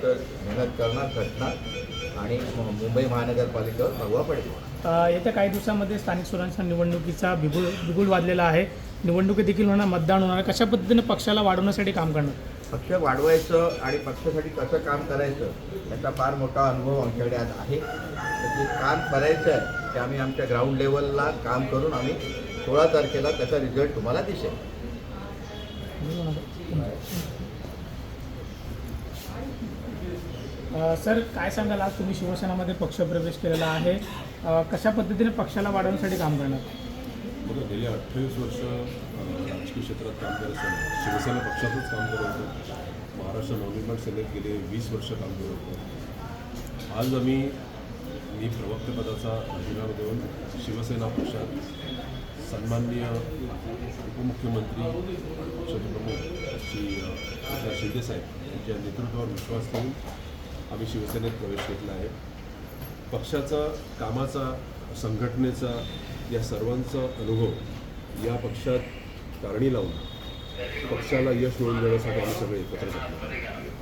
तर मेहनत करणार, झटणार आणि मुंबई महानगरपालिकेवर भगवा पडेल. येत्या काही दिवसांमध्ये स्थानिक स्वराज्य निवडणुकीचा बिगुल वाजलेला आहे. निवडणुकीत देखील होणार, मतदान होणार. कशा पद्धतीने पक्षाला वाढवण्यासाठी काम करणार? पक्ष वाढवायचं आणि पक्षासाठी कसं काम करायचं याचा फार मोठा अनुभव आमच्याकडे आज आहे. तर जे काम करायचं आहे ते आम्ही आमच्या ग्राउंड लेवलला काम करून आम्ही 16 तारखेला त्याचा रिझल्ट तुम्हाला दिसेल. सर, काय सांगाल, आज तुम्ही शिवसेनामध्ये पक्षप्रवेश केलेला आहे. कशा पद्धतीने पक्षाला वाढवण्यासाठी काम करणार? बघा, गेली 28 वर्ष राजकीय क्षेत्रात काम करत असताना शिवसेना पक्षातच काम करत होतो. महाराष्ट्र नवनिर्माण सेनेत गेले 20 वर्ष काम करत होतो. आज मी प्रवक्तेपदाचा राजीनामा देऊन शिवसेना पक्षात सन्माननीय उपमुख्यमंत्री पक्षप्रमुख श्री एकनाथ शिंदेसाहेब यांच्या नेतृत्वावर विश्वास ठेवून आम्ही शिवसेनेत प्रवेश घेतला आहे. पक्षाचा, कामाचा, संघटनेचा या सर्वांचा अनुभव या पक्षात कारणी लावून पक्षाला यश मिळवून देण्यासाठी आम्ही सगळे एकत्र बसलो.